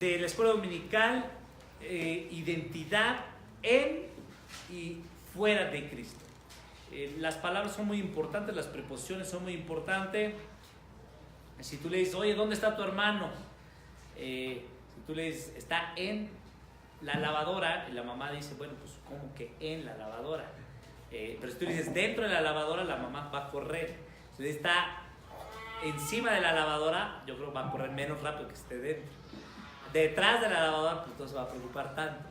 de la escuela dominical, identidad en y fuera de Cristo. Las palabras son muy importantes, las preposiciones son muy importantes. Si tú le dices, oye, ¿dónde está tu hermano? Si tú le dices, está en la lavadora, y la mamá dice, bueno, pues ¿cómo que en la lavadora? Pero si tú le dices, dentro de la lavadora, la mamá va a correr. Si está encima de la lavadora, yo creo que va a correr menos rápido que esté dentro. Detrás de la lavadora, pues entonces va a preocupar tanto.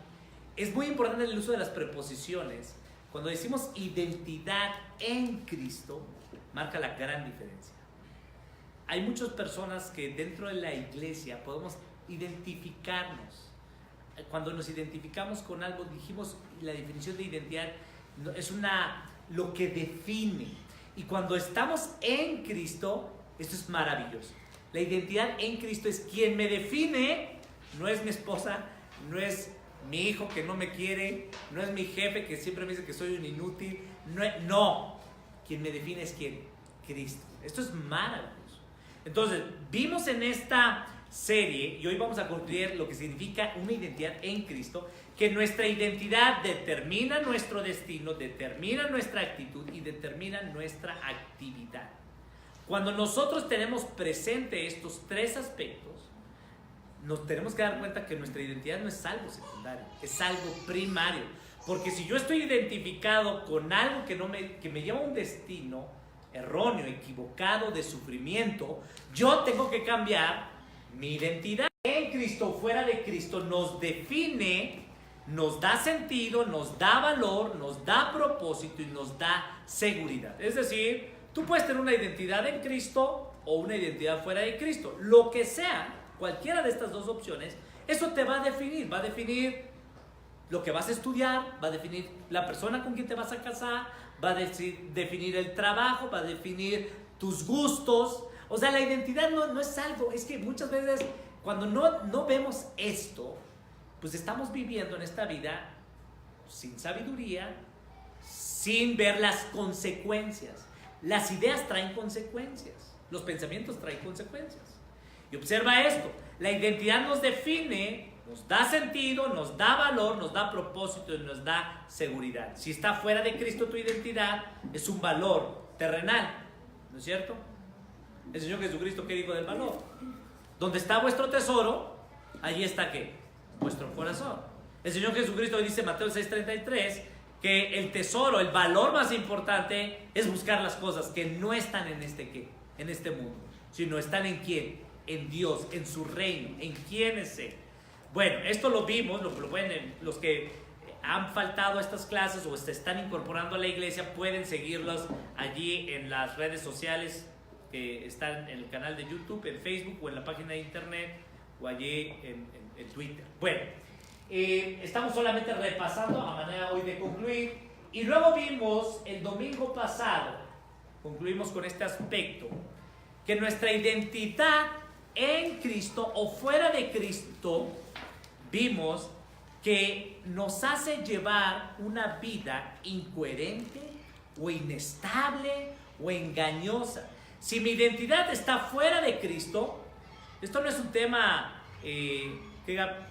Es muy importante el uso de las preposiciones. Cuando decimos identidad en Cristo, marca la gran diferencia. Hay muchas personas que dentro de la iglesia podemos identificarnos. Cuando nos identificamos con algo, dijimos, la definición de identidad es lo que define. Y cuando estamos en Cristo, esto es maravilloso. La identidad en Cristo es quien me define, no es mi esposa, no es mi hijo que no me quiere, no es mi jefe que siempre me dice que soy un inútil, no. Quien me define es ¿quién? Cristo. Esto es maravilloso. Entonces, vimos en esta serie, y hoy vamos a concluir lo que significa una identidad en Cristo, que nuestra identidad determina nuestro destino, determina nuestra actitud y determina nuestra actividad. Cuando nosotros tenemos presente estos tres aspectos, nos tenemos que dar cuenta que nuestra identidad no es algo secundario, es algo primario. Porque si yo estoy identificado con algo que me lleva a un destino erróneo, equivocado, de sufrimiento, yo tengo que cambiar mi identidad. En Cristo o fuera de Cristo nos define, nos da sentido, nos da valor, nos da propósito y nos da seguridad. Es decir, tú puedes tener una identidad en Cristo o una identidad fuera de Cristo. Lo que sea, cualquiera de estas dos opciones, eso te va a definir lo que vas a estudiar, va a definir la persona con quien te vas a casar, va a definir el trabajo, va a definir tus gustos. O sea, la identidad no es algo, es que muchas veces cuando no vemos esto, pues estamos viviendo en esta vida sin sabiduría, sin ver las consecuencias. Las ideas traen consecuencias, los pensamientos traen consecuencias. Y observa esto, la identidad nos define, nos da sentido, nos da valor, nos da propósito y nos da seguridad. Si está fuera de Cristo tu identidad, es un valor terrenal, ¿no es cierto? El Señor Jesucristo, ¿qué dijo del valor? Donde está vuestro tesoro, allí está ¿qué? Vuestro corazón. El Señor Jesucristo dice, Mateo 6:33, que el tesoro, el valor más importante es buscar las cosas que no están en este mundo, sino están en ¿quién? En Dios, en su reino, en quién es Él. Bueno, esto lo vimos, los que han faltado a estas clases o se están incorporando a la iglesia pueden seguirlos allí en las redes sociales que están en el canal de YouTube, en Facebook o en la página de internet o allí en Twitter. Bueno, estamos solamente repasando a manera hoy de concluir y luego vimos el domingo pasado, concluimos con este aspecto, que nuestra identidad en Cristo o fuera de Cristo, vimos que nos hace llevar una vida incoherente o inestable o engañosa. Si mi identidad está fuera de Cristo, esto no es un tema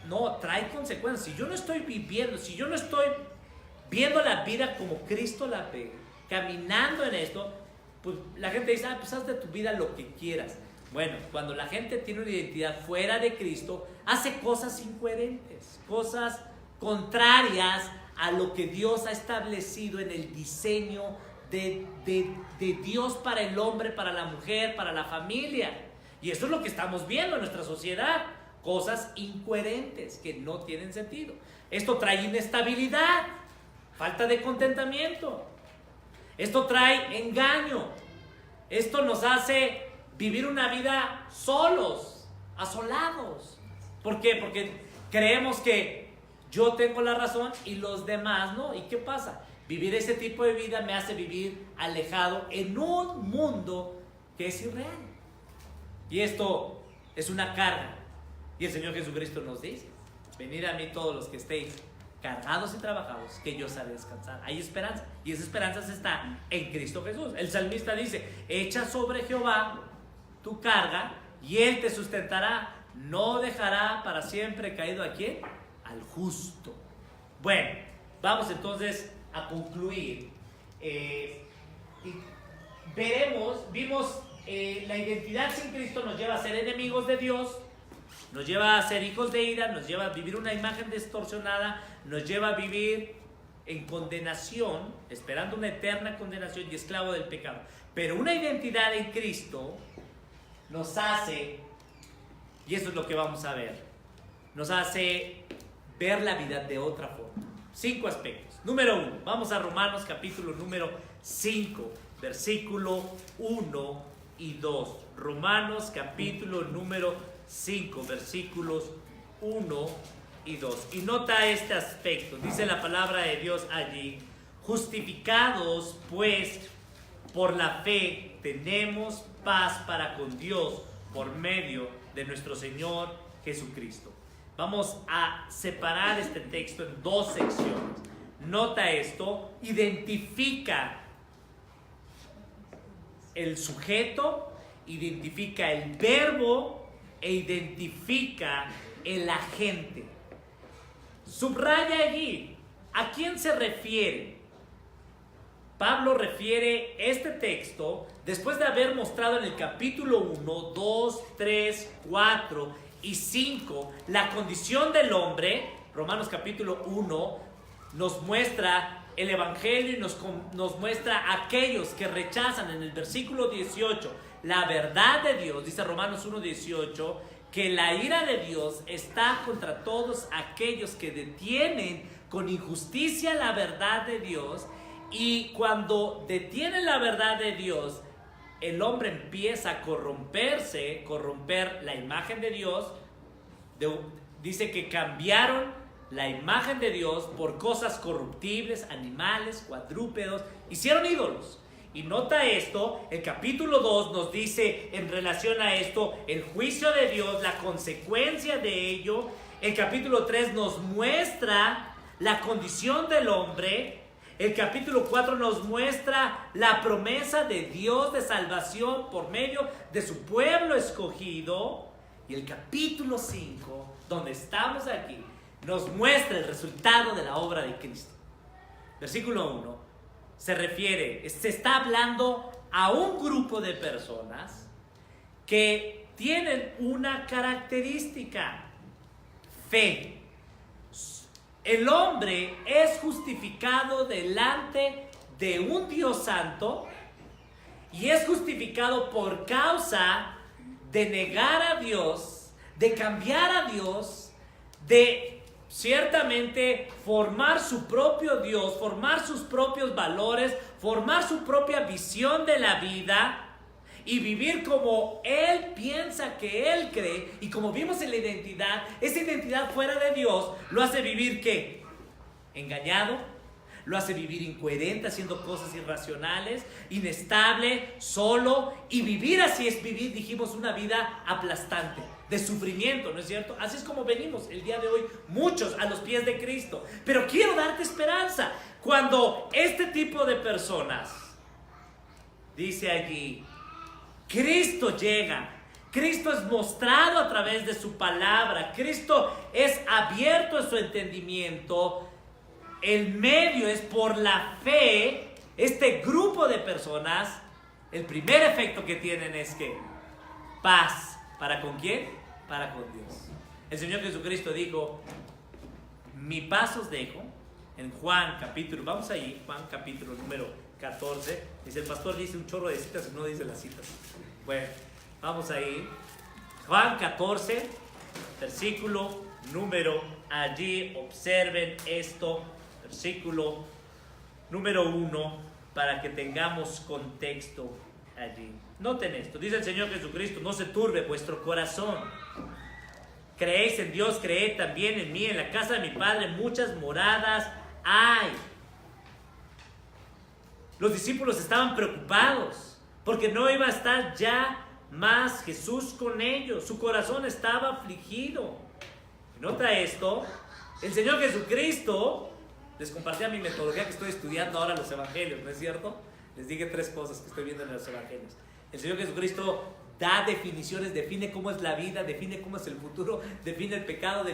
no, trae consecuencias. Si yo no estoy viviendo, si yo no estoy viendo la vida como Cristo la ve, caminando en esto, pues la gente dice, pues haz de tu vida lo que quieras. Bueno, cuando la gente tiene una identidad fuera de Cristo, hace cosas incoherentes, cosas contrarias a lo que Dios ha establecido en el diseño de Dios para el hombre, para la mujer, para la familia. Y eso es lo que estamos viendo en nuestra sociedad, cosas incoherentes que no tienen sentido. Esto trae inestabilidad, falta de contentamiento, esto trae engaño, esto nos hace vivir una vida solos, asolados. ¿Por qué? Porque creemos que yo tengo la razón y los demás no. ¿Y qué pasa? Vivir ese tipo de vida me hace vivir alejado en un mundo que es irreal. Y esto es una carga. Y el Señor Jesucristo nos dice, venid a mí todos los que estéis cargados y trabajados, que yo os haré descansar. Hay esperanza. Y esa esperanza está en Cristo Jesús. El salmista dice, echa sobre Jehová tu carga y Él te sustentará. no dejará para siempre caído ¿a quién? Al justo. Bueno, vamos entonces a concluir. Vimos la identidad sin Cristo nos lleva a ser enemigos de Dios, nos lleva a ser hijos de ira, nos lleva a vivir una imagen distorsionada, nos lleva a vivir en condenación, esperando una eterna condenación y esclavo del pecado. Pero una identidad en Cristo nos hace, y eso es lo que vamos a ver, nos hace ver la vida de otra forma. 5 aspectos. Número 1, vamos a Romanos capítulo número 5, versículo 1 y 2. Romanos capítulo número 5, versículos 1 y 2. Y nota este aspecto, dice la palabra de Dios allí: justificados pues por la fe tenemos paz para con Dios por medio de nuestro Señor Jesucristo. Vamos a separar este texto en 2 secciones. Nota esto, identifica el sujeto, identifica el verbo e identifica el agente. Subraya allí, ¿a quién se refiere? Pablo refiere este texto después de haber mostrado en el capítulo 1, 2, 3, 4 y 5 la condición del hombre. Romanos capítulo 1 nos muestra el evangelio y nos muestra a aquellos que rechazan en el versículo 18 la verdad de Dios. Dice Romanos 1:18 que la ira de Dios está contra todos aquellos que detienen con injusticia la verdad de Dios. Y cuando detienen la verdad de Dios, el hombre empieza a corromper la imagen de Dios. Dice que cambiaron la imagen de Dios por cosas corruptibles, animales, cuadrúpedos, hicieron ídolos. Y nota esto, el capítulo 2 nos dice en relación a esto el juicio de Dios, la consecuencia de ello. El capítulo 3 nos muestra la condición del hombre. El capítulo 4 nos muestra la promesa de Dios de salvación por medio de su pueblo escogido. Y el capítulo 5, donde estamos aquí, nos muestra el resultado de la obra de Cristo. Versículo 1 se está hablando a un grupo de personas que tienen una característica: fe. El hombre es justificado delante de un Dios santo y es justificado por causa de negar a Dios, de cambiar a Dios, de ciertamente formar su propio Dios, formar sus propios valores, formar su propia visión de la vida y vivir como Él piensa que Él cree. Y como vimos en la identidad, esa identidad fuera de Dios lo hace vivir ¿qué? Engañado, lo hace vivir incoherente, haciendo cosas irracionales, inestable, solo. Y vivir así es vivir, dijimos, una vida aplastante, de sufrimiento, ¿no es cierto? Así es como venimos el día de hoy, muchos a los pies de Cristo. Pero quiero darte esperanza. Cuando este tipo de personas, dice allí, Cristo llega, Cristo es mostrado a través de su palabra, Cristo es abierto en su entendimiento, el medio es por la fe. Este grupo de personas, el primer efecto que tienen es que paz. ¿Para con quién? Para con Dios. El Señor Jesucristo dijo: mi paz os dejo. En Juan capítulo, vamos ahí, Juan capítulo número 14. Dice, el pastor dice un chorro de citas y no dice las citas. Bueno, vamos ahí. Juan 14, versículo número, allí observen esto, versículo número 1, para que tengamos contexto allí. Noten esto, dice el Señor Jesucristo: no se turbe vuestro corazón. Creéis en Dios, creed también en mí. En la casa de mi Padre muchas moradas hay. Los discípulos estaban preocupados porque no iba a estar ya más Jesús con ellos. Su corazón estaba afligido. Nota esto, el Señor Jesucristo, les compartía mi metodología que estoy estudiando ahora los evangelios, ¿no es cierto? Les dije 3 cosas que estoy viendo en los evangelios. El Señor Jesucristo da definiciones, define cómo es la vida, define cómo es el futuro, define el pecado,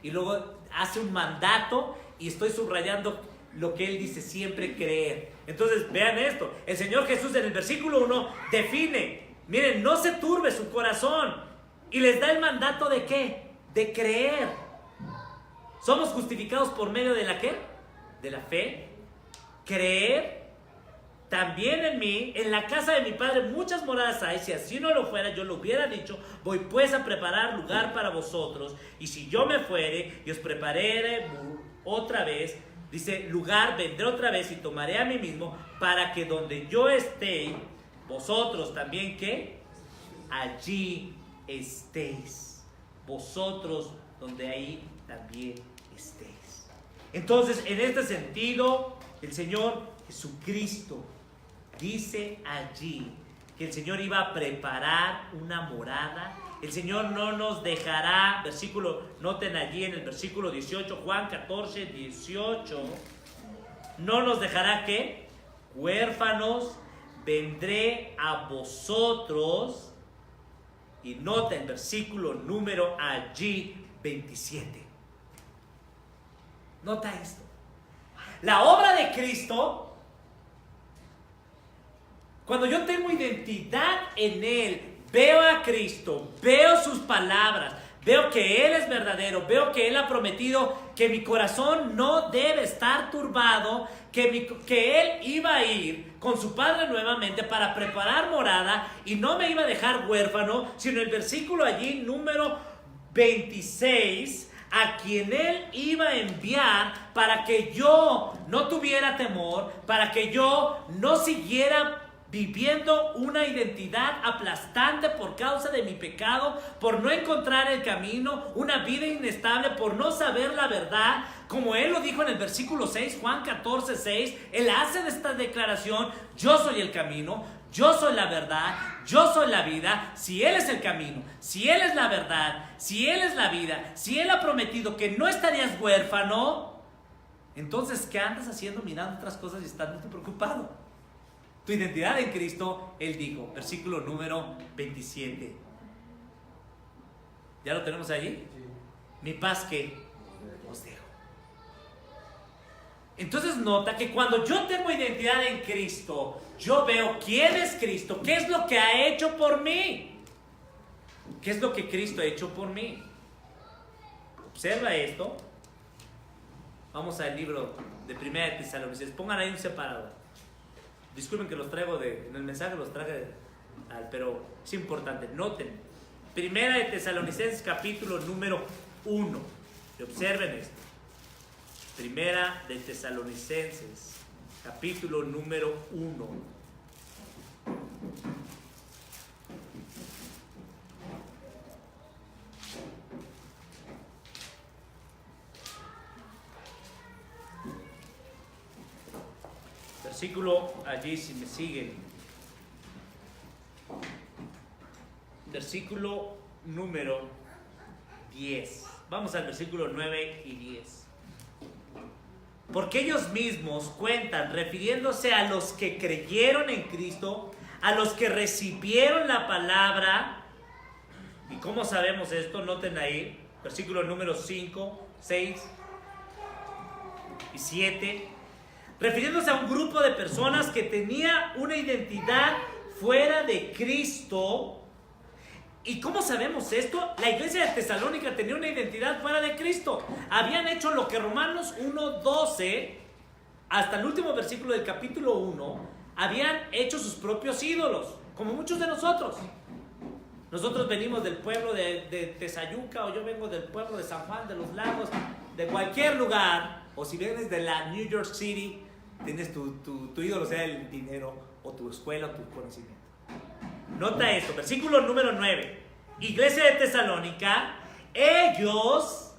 y luego hace un mandato, y estoy subrayando lo que él dice, siempre creer. Entonces vean esto, el Señor Jesús en el versículo 1 define, miren, no se turbe su corazón, y les da el mandato de ¿qué? De creer. Somos justificados por medio de la ¿qué? De la fe. Creer. También en mí, en la casa de mi Padre muchas moradas hay. Si así no lo fuera, yo lo hubiera dicho. Voy pues a preparar lugar para vosotros. Y si yo me fuere y os prepararé otra vez, dice, lugar, vendré otra vez y tomaré a mí mismo, para que donde yo esté, vosotros también, ¿qué? Allí estéis. Vosotros donde ahí también estéis. Entonces, en este sentido, el Señor Jesucristo dice allí que el Señor iba a preparar una morada. El Señor no nos dejará, versículo, noten allí en el versículo 18, Juan 14, 18, no nos dejará ¿qué? Huérfanos, vendré a vosotros. Y noten versículo número allí 27. Nota esto. La obra de Cristo, cuando yo tengo identidad en Él, veo a Cristo, veo sus palabras, veo que Él es verdadero, veo que Él ha prometido que mi corazón no debe estar turbado, que Él iba a ir con su Padre nuevamente para preparar morada y no me iba a dejar huérfano, sino el versículo allí número 26, a quien Él iba a enviar para que yo no tuviera temor, para que yo no siguiera viviendo una identidad aplastante por causa de mi pecado, por no encontrar el camino, una vida inestable, por no saber la verdad. Como Él lo dijo en el versículo 6, Juan 14, 6, Él hace esta declaración: yo soy el camino, yo soy la verdad, yo soy la vida. Si Él es el camino, si Él es la verdad, si Él es la vida, si Él ha prometido que no estarías huérfano, entonces ¿qué andas haciendo mirando otras cosas y estándote preocupado? Tu identidad en Cristo, Él dijo, versículo número 27. ¿Ya lo tenemos allí? Sí. Mi paz que os dejo. Entonces nota que cuando yo tengo identidad en Cristo, yo veo quién es Cristo, qué es lo que ha hecho por mí. ¿Qué es lo que Cristo ha hecho por mí? Observa esto. Vamos al libro de Primera de Tesalonicenses. Pongan ahí un separador. Disculpen que los traigo en el mensaje, los traje, pero es importante. Noten, Primera de Tesalonicenses capítulo número 1. Y observen esto. Primera de Tesalonicenses capítulo número 1. Versículo allí, si me siguen, versículo número 10. Vamos al versículo 9 y 10. Porque ellos mismos cuentan, refiriéndose a los que creyeron en Cristo, a los que recibieron la palabra. ¿Y cómo sabemos esto? Noten ahí, versículo número 5, 6 y 7. Refiriéndose a un grupo de personas que tenía una identidad fuera de Cristo. ¿Y cómo sabemos esto? La iglesia de Tesalónica tenía una identidad fuera de Cristo. Habían hecho lo que Romanos 1:12, hasta el último versículo del capítulo 1, habían hecho sus propios ídolos, como muchos de nosotros. Nosotros venimos del pueblo de Tezayuca, o yo vengo del pueblo de San Juan de los Lagos, de cualquier lugar, o si vienes de la New York City, tienes tu ídolo, sea el dinero, o tu escuela, o tu conocimiento. Nota esto, versículo número 9. Iglesia de Tesalónica, ellos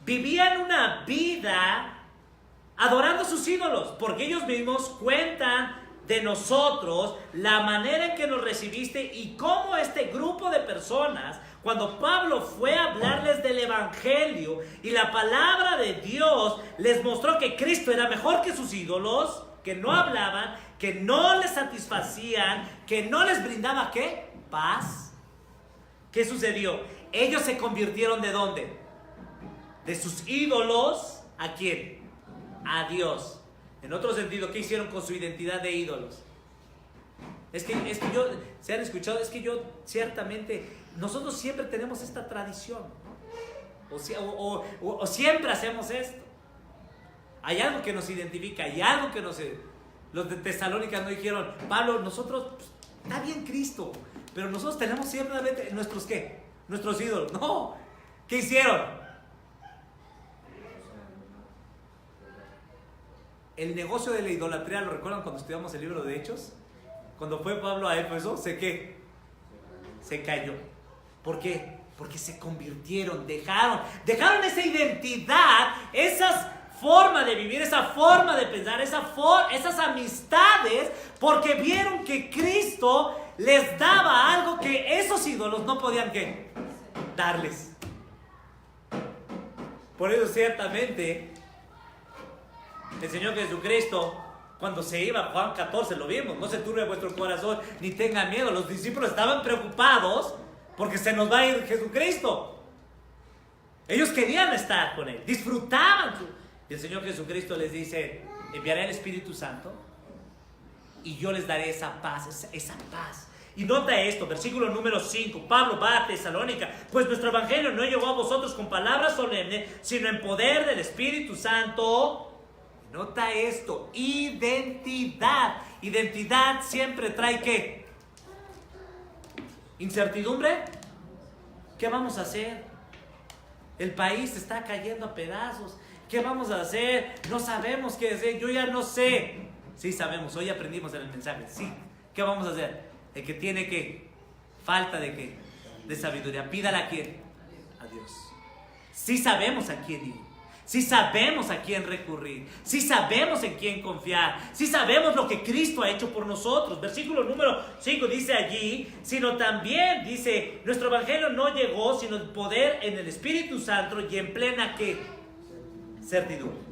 vivían una vida adorando sus ídolos, porque ellos mismos cuentan de nosotros la manera en que nos recibiste y cómo este grupo de personas, cuando Pablo fue a hablarles del evangelio y la palabra de Dios les mostró que Cristo era mejor que sus ídolos, que no hablaban, que no les satisfacían, que no les brindaba ¿qué? paz. ¿Qué sucedió? Ellos se convirtieron ¿de dónde? De sus ídolos, ¿a quién? A Dios. En otro sentido, ¿qué hicieron con su identidad de ídolos? Es que yo, se han escuchado, es que yo ciertamente, nosotros siempre tenemos esta tradición, ¿no? O siempre hacemos esto. Hay algo que nos identifica, hay algo que nos... Los de Tesalónica no dijeron, Pablo, nosotros, pues, está bien Cristo, pero nosotros tenemos siempre nuestros, ¿qué? Nuestros ídolos. No, ¿qué hicieron? El negocio de la idolatría, ¿lo recuerdan cuando estudiamos el libro de Hechos? Cuando fue Pablo a Éfeso, ¿qué? Se cayó. ¿Por qué? Porque se convirtieron, dejaron esa identidad, esa forma de vivir, esa forma de pensar, esas amistades, porque vieron que Cristo les daba algo que esos ídolos no podían, ¿qué? Darles. Por eso ciertamente el Señor Jesucristo, cuando se iba, Juan 14, lo vimos, no se turbe vuestro corazón, ni tengan miedo. Los discípulos estaban preocupados porque se nos va a ir Jesucristo. Ellos querían estar con Él, disfrutaban. Y el Señor Jesucristo les dice, enviaré el Espíritu Santo y yo les daré esa paz, esa paz. Y nota esto, versículo número 5, Pablo va a Tesalónica, pues nuestro evangelio no llegó a vosotros con palabras solemnes, sino en poder del Espíritu Santo. Nota esto, identidad. Identidad siempre trae ¿qué? Incertidumbre. ¿Qué vamos a hacer? El país está cayendo a pedazos. ¿Qué vamos a hacer? No sabemos qué hacer. Yo ya no sé. Sí sabemos, hoy aprendimos en el mensaje. Sí. ¿Qué vamos a hacer? El que tiene ¿qué? Falta de ¿qué? De sabiduría. Pídala a quién. A Dios. Sí sabemos a quién ir. Si sabemos a quién recurrir, si sabemos en quién confiar, si sabemos lo que Cristo ha hecho por nosotros. Versículo número 5 dice allí, sino también dice, nuestro evangelio no llegó sino en poder en el Espíritu Santo y en plena ¿qué? Certidumbre.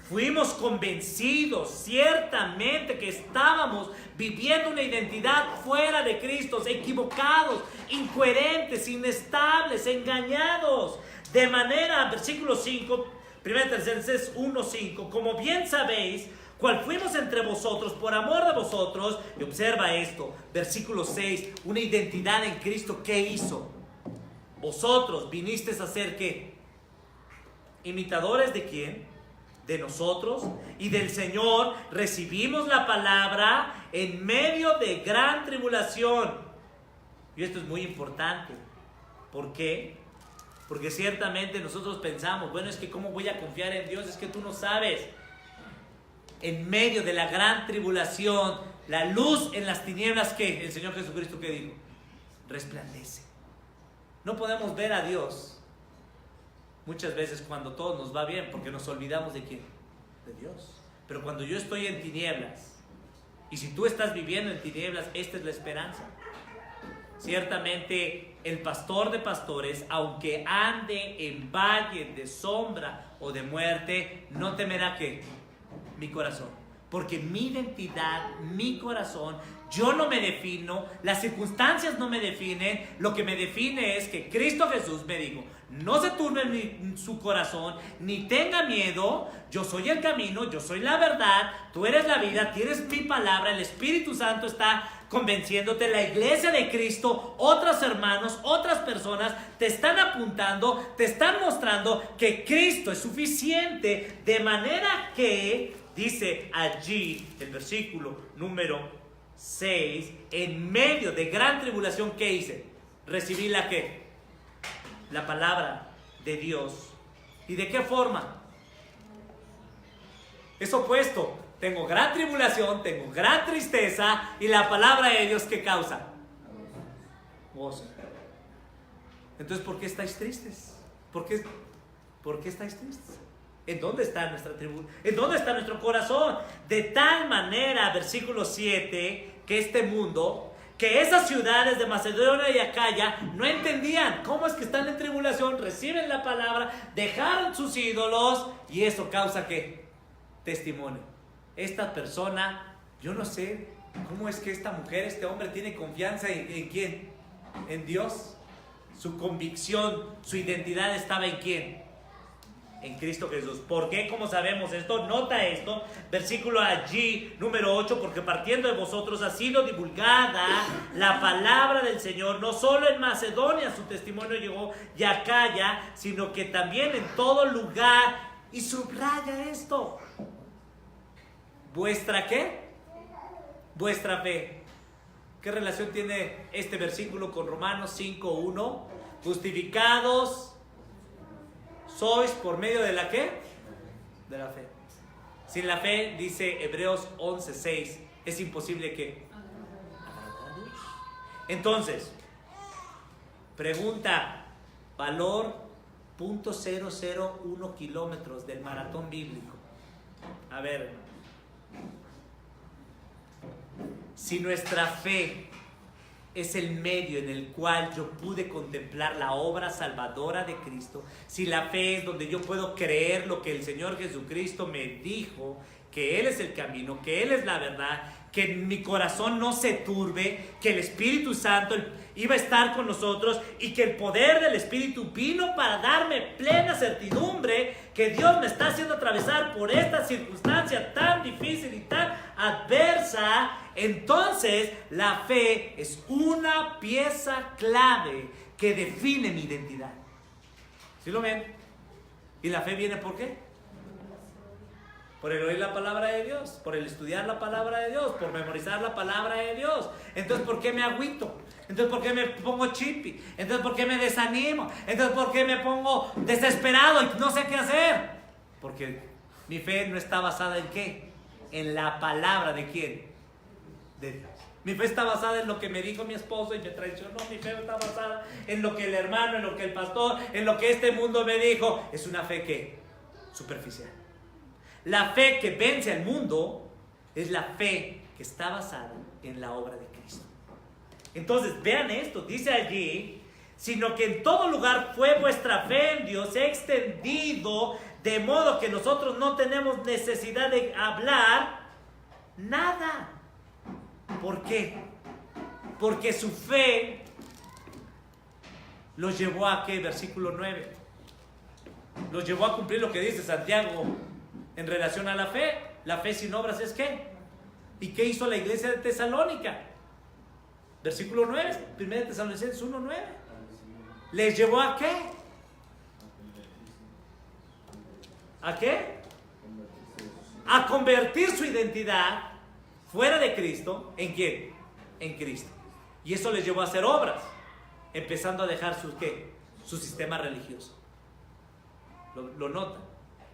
Fuimos convencidos ciertamente que estábamos viviendo una identidad fuera de Cristo, equivocados, incoherentes, inestables, engañados. De manera, versículo 5, 1 Tesalonicenses 1:5, como bien sabéis, cuál fuimos entre vosotros por amor de vosotros. Y observa esto, versículo 6, una identidad en Cristo. ¿Qué hizo? Vosotros vinisteis a ser ¿qué? ¿Imitadores de quién? De nosotros y del Señor. Recibimos la palabra en medio de gran tribulación. Y esto es muy importante. ¿Por qué? Porque ciertamente nosotros pensamos, bueno, es que ¿cómo voy a confiar en Dios? Es que tú no sabes. En medio de la gran tribulación, la luz en las tinieblas, ¿qué? El Señor Jesucristo, ¿qué dijo? Resplandece. No podemos ver a Dios muchas veces cuando todo nos va bien, porque nos olvidamos de ¿quién? De Dios. Pero cuando yo estoy en tinieblas, y si tú estás viviendo en tinieblas, esta es la esperanza. Ciertamente el pastor de pastores, aunque ande en valle de sombra o de muerte, no temerá ¿qué? Mi corazón. Porque mi identidad, mi corazón, yo no me defino, las circunstancias no me definen. Lo que me define es que Cristo Jesús me dijo, no se turbe su corazón, ni tenga miedo. Yo soy el camino, yo soy la verdad, tú eres la vida, tienes mi palabra, el Espíritu Santo está convenciéndote, la iglesia de Cristo, otros hermanos, otras personas te están apuntando, te están mostrando que Cristo es suficiente, de manera que, dice allí el versículo número 6, en medio de gran tribulación, ¿qué hice? Recibí la ¿qué? La palabra de Dios. ¿Y de qué forma? Es opuesto. Tengo gran tribulación, tengo gran tristeza, y la palabra de Dios, ¿qué causa? Gozo. Entonces, ¿por qué estáis tristes? ¿Por qué estáis tristes? ¿En dónde está nuestra tribulación? ¿En dónde está nuestro corazón? De tal manera, versículo 7, que este mundo, que esas ciudades de Macedonia y Acaya no entendían cómo es que están en tribulación, reciben la palabra, dejaron sus ídolos, y eso causa ¿qué? Testimonio. Esta persona, yo no sé ¿Cómo es que esta mujer, este hombre tiene confianza en quién? En Dios. Su convicción, su identidad estaba en quién? En Cristo Jesús. ¿Por qué? ¿Cómo sabemos esto? Nota esto, versículo allí, número 8, porque partiendo de vosotros ha sido divulgada la palabra del Señor, no solo en Macedonia su testimonio llegó y a Acaya, sino que también en todo lugar, y subraya esto. ¿Vuestra qué? Vuestra fe. ¿Qué relación tiene este versículo con Romanos 5:1? Justificados sois por medio de la ¿qué? De la fe. Sin la fe, dice Hebreos 11:6, es imposible que agradar a Dios. Entonces, pregunta, valor .001 kilómetros del maratón bíblico. A ver, hermano. Si nuestra fe es el medio en el cual yo pude contemplar la obra salvadora de Cristo, si la fe es donde yo puedo creer lo que el Señor Jesucristo me dijo, que Él es el camino, que Él es la verdad, que mi corazón no se turbe, que el Espíritu Santo iba a estar con nosotros y que el poder del Espíritu vino para darme plena certidumbre que Dios me está haciendo atravesar por esta circunstancia tan difícil y tan adversa. Entonces la fe es una pieza clave que define mi identidad. ¿Sí lo ven? ¿Y la fe viene por qué? Por el oír la palabra de Dios, por el estudiar la palabra de Dios, por memorizar la palabra de Dios. Entonces, ¿por qué me agüito? Entonces, ¿por qué me pongo chippy? Entonces, ¿por qué me desanimo? Entonces, ¿por qué me pongo desesperado y no sé qué hacer? Porque mi fe no está basada en ¿qué? En la palabra de ¿quién? De Dios. Mi fe está basada en lo que me dijo mi esposo y me traicionó. Mi fe está basada en lo que el hermano, en lo que el pastor, en lo que este mundo me dijo. Es una fe ¿qué? Superficial. La fe que vence al mundo es la fe que está basada en la obra de Cristo. Entonces, vean esto, dice allí, sino que en todo lugar fue vuestra fe en Dios extendido, de modo que nosotros no tenemos necesidad de hablar nada. ¿Por qué? Porque su fe los llevó a ¿qué? Versículo 9. Los llevó a cumplir lo que dice Santiago en relación a la fe. La fe sin obras es ¿qué? ¿Y qué hizo la iglesia de Tesalónica? Versículo 9, 1 Tesalonicenses 1:9. ¿Les llevó a qué? ¿A qué? A convertir su identidad fuera de Cristo. ¿En quién? En Cristo. Y eso les llevó a hacer obras, empezando a dejar su ¿qué? Su sistema religioso. ¿Lo notan?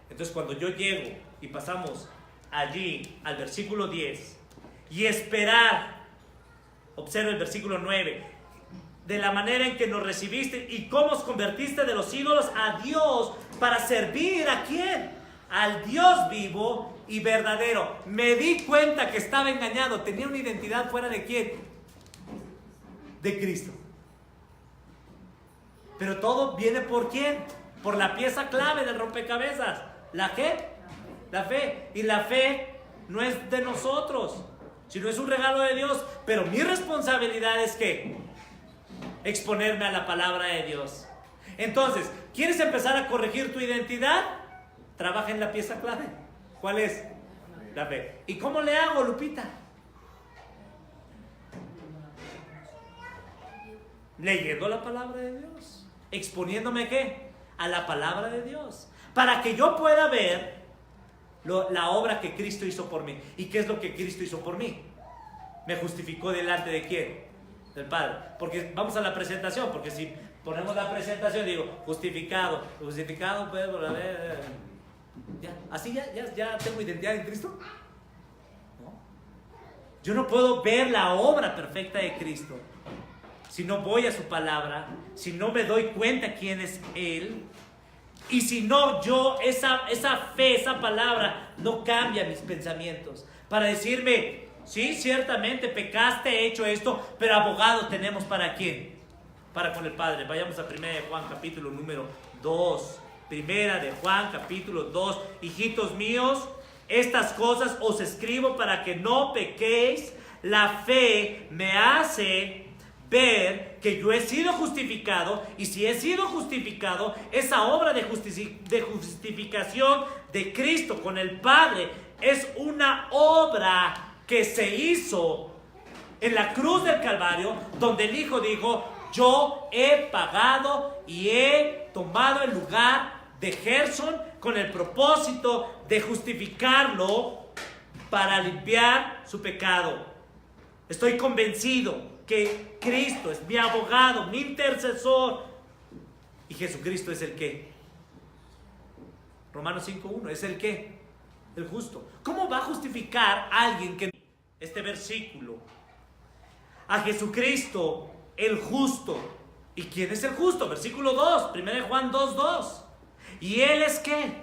Entonces, cuando yo llego y pasamos allí al versículo 10 y esperar, observa el versículo 9, de la manera en que nos recibiste y cómo os convertiste de los ídolos a Dios para servir ¿a quién? Al Dios vivo y verdadero. Me di cuenta que estaba engañado, tenía una identidad fuera de ¿quién? De Cristo. Pero todo viene ¿por quién? Por la pieza clave del rompecabezas. ¿La qué? La fe. Y la fe no es de nosotros, sino es un regalo de Dios. Pero mi responsabilidad es ¿qué? Exponerme a la palabra de Dios. Entonces, ¿quieres empezar a corregir tu identidad? Trabaja en la pieza clave. ¿Cuál es? La fe. ¿Y cómo le hago, Lupita? Leyendo la palabra de Dios. Exponiéndome ¿qué? A la palabra de Dios. Para que yo pueda ver la obra que Cristo hizo por mí. ¿Y qué es lo que Cristo hizo por mí? Me justificó delante de ¿quién? Del Padre. Porque vamos a la presentación. Porque si ponemos la presentación, digo, justificado. Justificado, pues, ya. ¿Así ya tengo identidad en Cristo? ¿No? Yo no puedo ver la obra perfecta de Cristo si no voy a su palabra, si no me doy cuenta quién es Él, y si no yo, esa fe, esa palabra no cambia mis pensamientos para decirme, sí, ciertamente pecaste, he hecho esto, pero abogado tenemos ¿para quién? Para con el Padre. Vayamos a 1 de Juan capítulo número 2. Primera de Juan capítulo 2. Hijitos míos, estas cosas os escribo para que no pequéis. la fe me hace ver que yo he sido justificado, y si he sido justificado, esa obra de justificación de Cristo con el Padre es una obra que se hizo en la cruz del Calvario, donde el Hijo dijo: yo he pagado y he tomado el lugar de Gerson con el propósito de justificarlo para limpiar su pecado. Estoy convencido que Cristo es mi abogado, mi intercesor, y Jesucristo es el ¿qué? Romanos 5:1, es el ¿qué? El justo. ¿Cómo va a justificar a alguien que... Este versículo, a Jesucristo el justo. ¿Y quién es el justo? Versículo 2, 1 Juan 2:2. ¿Y Él es qué?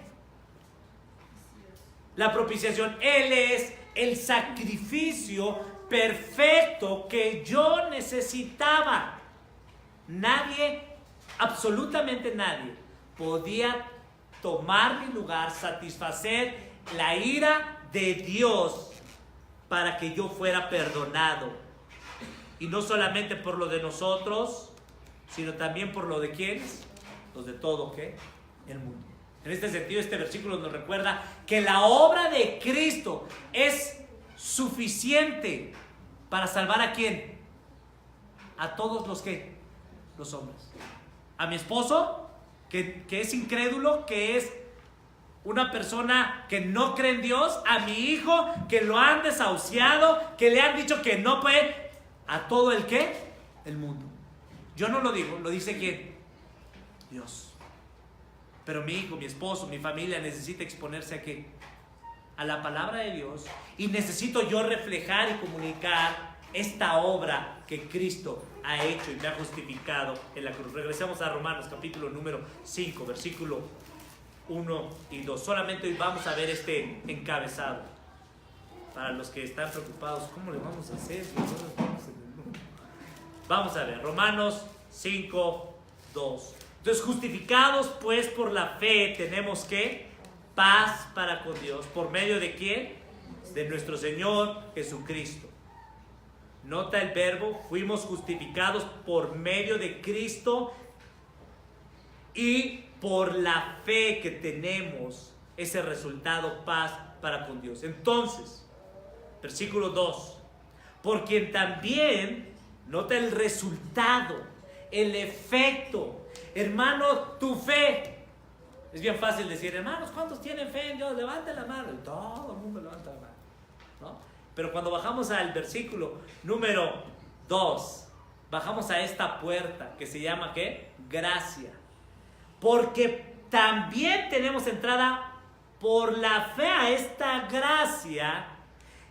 La propiciación. Él es el sacrificio perfecto que yo necesitaba. Nadie, absolutamente nadie, podía tomar mi lugar, satisfacer la ira de Dios para que yo fuera perdonado. Y no solamente por lo de nosotros, sino también por lo de ¿quiénes? Los de todo, ¿qué? El mundo. En este sentido, este versículo nos recuerda que la obra de Cristo es suficiente para salvar ¿a quién? A todos los que, los hombres. A mi esposo, que es incrédulo, que es una persona que no cree en Dios, a mi hijo, que lo han desahuciado, que le han dicho que no puede, a todo el ¿qué? El mundo. Yo no lo digo, lo dice ¿quién? Dios. Pero mi hijo, mi esposo, mi familia necesita exponerse ¿a qué? A la palabra de Dios, y necesito yo reflejar y comunicar esta obra que Cristo ha hecho y me ha justificado en la cruz. Regresamos a Romanos capítulo número 5, versículo 1 y 2. Solamente hoy vamos a ver este encabezado. Para los que están preocupados, ¿cómo le vamos a hacer? Vamos a ver, Romanos 5, 2. Entonces, justificados pues por la fe, tenemos que paz para con Dios. ¿Por medio de quién? De nuestro Señor Jesucristo. Nota el verbo, fuimos justificados por medio de Cristo, y por la fe que tenemos ese resultado, paz para con Dios. Entonces, versículo 2, por quien también, nota el resultado, el efecto. Hermano, tu fe. Es bien fácil decir, hermanos, ¿cuántos tienen fe en Dios? Levanten la mano. Y todo el mundo levanta la mano, ¿no? Pero cuando bajamos al versículo número 2, bajamos a esta puerta que se llama ¿qué? Gracia. Porque también tenemos entrada por la fe a esta gracia.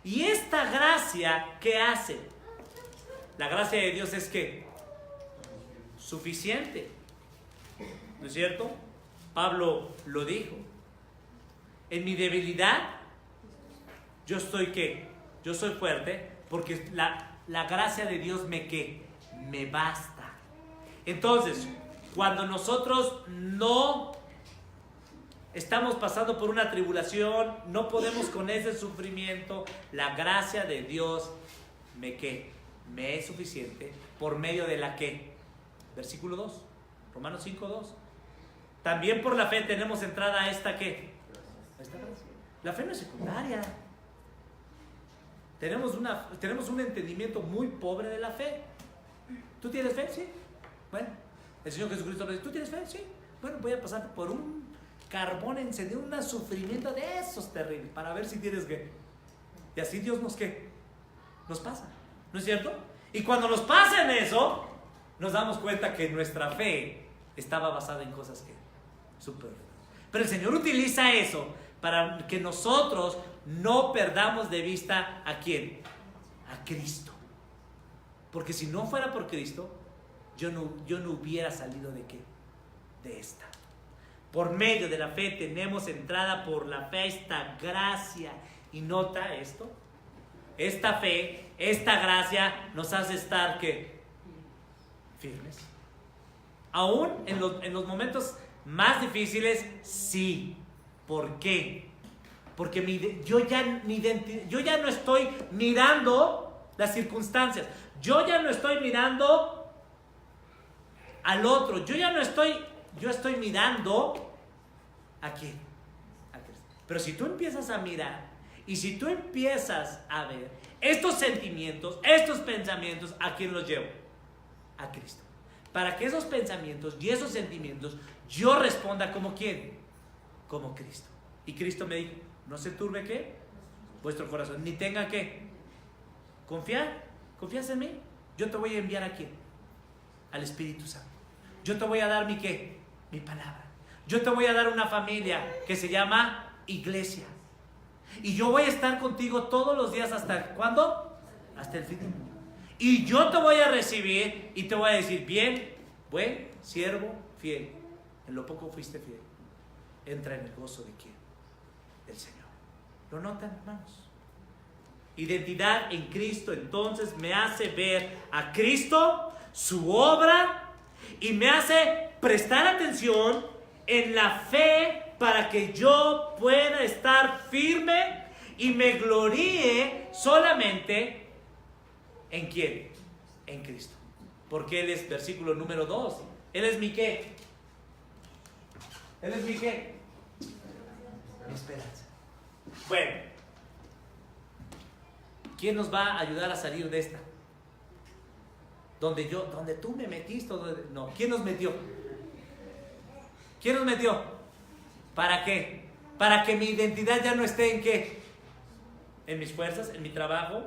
Y esta gracia, ¿qué hace? La gracia de Dios es ¿qué? Suficiente. ¿No es cierto? Pablo lo dijo. En mi debilidad, yo estoy ¿qué? Yo soy fuerte, porque la gracia de Dios me basta. Entonces, cuando nosotros no estamos pasando por una tribulación, no podemos con ese sufrimiento, la gracia de Dios me es suficiente por medio de la ¿qué? Versículo 2, Romanos 5, 2. También por la fe tenemos entrada a esta ¿qué? Esta gracia. La fe no es secundaria. Tenemos un entendimiento muy pobre de la fe. ¿Tú tienes fe? Sí. Bueno, el Señor Jesucristo le dice, ¿tú tienes fe? Sí. Bueno, voy a pasar por un carbón encendido, un sufrimiento de esos terribles, para ver si tienes fe. Y así Dios nos pasa. ¿No es cierto? Y cuando nos pasa en eso, nos damos cuenta que nuestra fe estaba basada en cosas que superfluas. Pero el Señor utiliza eso para que nosotros no perdamos de vista ¿a quién? A Cristo. Porque si no fuera por Cristo, yo no hubiera salido ¿de qué? De esta. Por medio de la fe tenemos entrada por la fe a esta gracia. Y nota esto. Esta fe, esta gracia nos hace estar ¿qué? Firmes. Aún en los momentos más difíciles, sí. ¿Por qué? Porque yo ya no estoy mirando las circunstancias. Yo ya no estoy mirando al otro. Yo estoy mirando ¿a quién? A Cristo. Pero si tú empiezas a mirar y si tú empiezas a ver estos sentimientos, estos pensamientos, ¿a quién los llevo? A Cristo. Para que esos pensamientos y esos sentimientos yo responda como ¿quién? Como Cristo. Y Cristo me dijo, no se turbe ¿qué? Vuestro corazón, ni tenga ¿qué? ¿Confías en mí? Yo te voy a enviar ¿a quién? Al Espíritu Santo. Yo te voy a dar mi ¿qué? Mi palabra. Yo te voy a dar una familia que se llama iglesia. Y yo voy a estar contigo todos los días ¿hasta cuándo? Hasta el fin del mundo. Y yo te voy a recibir y te voy a decir, bien, buen siervo fiel. En lo poco fuiste fiel. Entra en el gozo de ¿quién? Del Señor. ¿Lo notan, hermanos? Identidad en Cristo entonces me hace ver a Cristo, su obra, y me hace prestar atención en la fe para que yo pueda estar firme y me gloríe solamente ¿en quién? En Cristo. Porque Él es, versículo número 2, Él es mi ¿qué? Él es mi ¿qué? Mi esperanza. Bueno, ¿quién nos va a ayudar a salir de esta? Donde tú me metiste, no, ¿quién nos metió? ¿Quién nos metió? ¿Para qué? Para que mi identidad ya no esté ¿en qué? En mis fuerzas, en mi trabajo,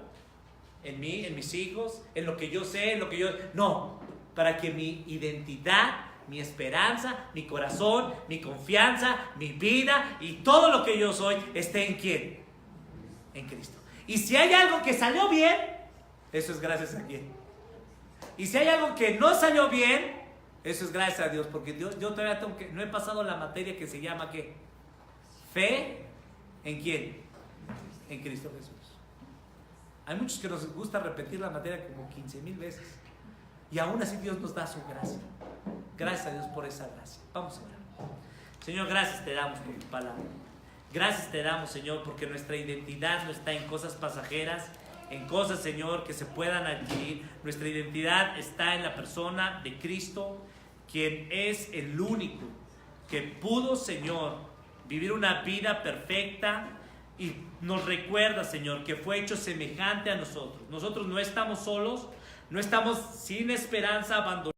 en mí, en mis hijos, en lo que yo sé, en lo que yo... No, para que mi identidad, mi esperanza, mi corazón, mi confianza, mi vida y todo lo que yo soy esté ¿en quién? En Cristo. Y si hay algo que salió bien, eso es gracias a quién. Y si hay algo que no salió bien, eso es gracias a Dios, porque yo todavía no he pasado la materia que se llama ¿qué? Fe ¿en quién? En Cristo Jesús. Hay muchos que nos gusta repetir la materia como 15,000 veces. Y aún así Dios nos da su gracia. Gracias a Dios por esa gracia. Vamos a orar. Señor, gracias te damos por tu palabra. Gracias te damos, Señor, porque nuestra identidad no está en cosas pasajeras, en cosas, Señor, que se puedan adquirir. Nuestra identidad está en la persona de Cristo, quien es el único que pudo, Señor, vivir una vida perfecta y nos recuerda, Señor, que fue hecho semejante a nosotros. Nosotros no estamos solos, no estamos sin esperanza, abandonados.